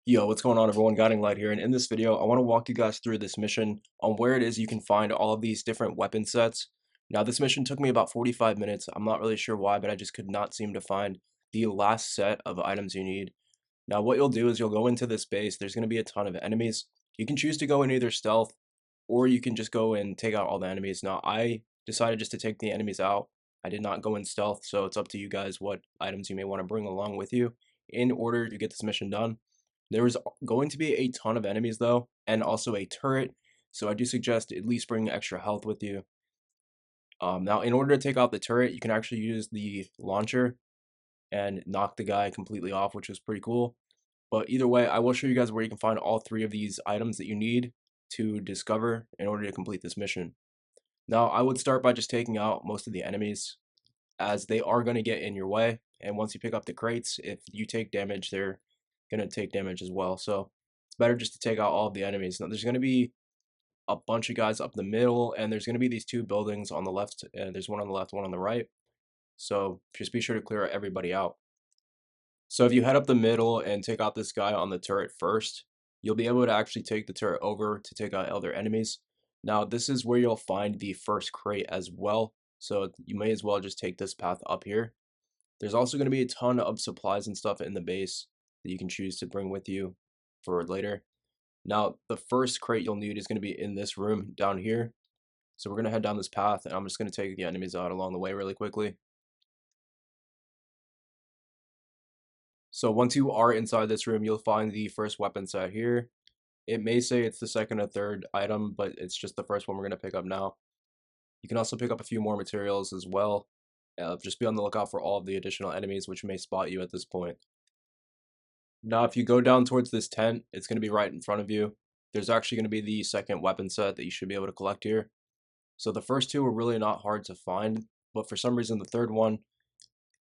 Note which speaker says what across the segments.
Speaker 1: Yo, what's going on everyone? Guiding Light here, and in this video, I want to walk you guys through this mission on where it is you can find all of these different weapon sets. Now, this mission took me about 45 minutes. I'm not really sure why, but I just could not seem to find the last set of items you need. Now, what you'll do is you'll go into this base. There's going to be a ton of enemies. You can choose to go in either stealth, or you can just go and take out all the enemies. Now, I decided just to take the enemies out. I did not go in stealth, so it's up to you guys what items you may want to bring along with you in order to get this mission done. There is going to be a ton of enemies though, and also a turret, so I do suggest at least bring extra health with you. Now, in order to take out the turret, you can actually use the launcher and knock the guy completely off, which is pretty cool. But either way, I will show you guys where you can find all three of these items that you need to discover in order to complete this mission. Now, I would start by just taking out most of the enemies, as they are going to get in your way, and once you pick up the crates, if you take damage, they're going to take damage as well. So it's better just to take out all of the enemies. Now, there's going to be a bunch of guys up the middle, and there's going to be these two buildings on the left. There's one on the left, one on the right. So just be sure to clear everybody out. So if you head up the middle and take out this guy on the turret first, you'll be able to actually take the turret over to take out other enemies. Now, this is where you'll find the first crate as well. So you may as well just take this path up here. There's also going to be a ton of supplies and stuff in the base that you can choose to bring with you for later. Now, the first crate you'll need is going to be in this room down here. So we're going to head down this path, and I'm just going to take the enemies out along the way really quickly. So once you are inside this room, you'll find the first weapon set here. It may say it's the second or third item, but it's just the first one we're going to pick up now. You can also pick up a few more materials as well. Just be on the lookout for all of the additional enemies which may spot you at this point. Now, if you go down towards this tent, it's going to be right in front of you. There's actually going to be the second weapon set that you should be able to collect here. So the first two were really not hard to find, but for some reason the third one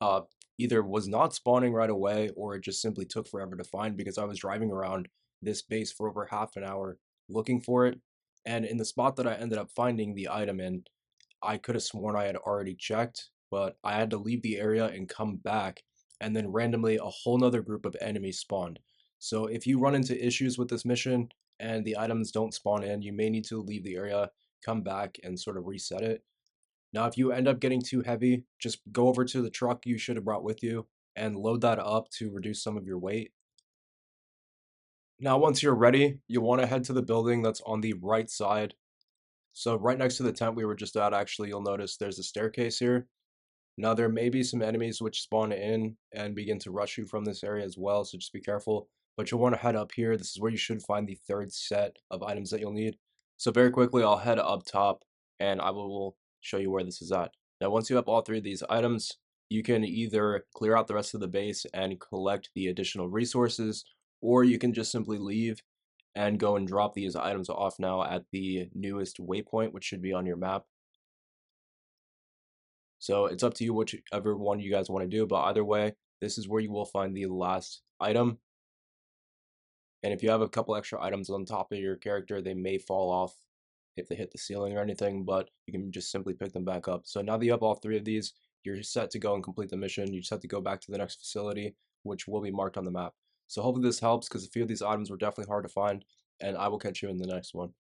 Speaker 1: uh, either was not spawning right away, or it just simply took forever to find because I was driving around this base for over half an hour looking for it. And in the spot that I ended up finding the item in, I could have sworn I had already checked, but I had to leave the area and come back, and then randomly a whole nother group of enemies spawned. So if you run into issues with this mission and the items don't spawn in, you may need to leave the area, come back, and sort of reset it. Now, if you end up getting too heavy, just go over to the truck you should have brought with you and load that up to reduce some of your weight. Now, once you're ready, you'll want to head to the building that's on the right side. So right next to the tent we were just at, actually, you'll notice there's a staircase here. Now, there may be some enemies which spawn in and begin to rush you from this area as well, so just be careful. But you'll want to head up here. This is where you should find the third set of items that you'll need. So very quickly, I'll head up top, and I will show you where this is at. Now, once you have all three of these items, you can either clear out the rest of the base and collect the additional resources, or you can just simply leave and go and drop these items off now at the newest waypoint, which should be on your map. So it's up to you whichever one you guys want to do, but either way, this is where you will find the last item. And if you have a couple extra items on top of your character, they may fall off if they hit the ceiling or anything, but you can just simply pick them back up. So now that you have all three of these, you're set to go and complete the mission. You just have to go back to the next facility, which will be marked on the map. So hopefully this helps, because a few of these items were definitely hard to find, and I will catch you in the next one.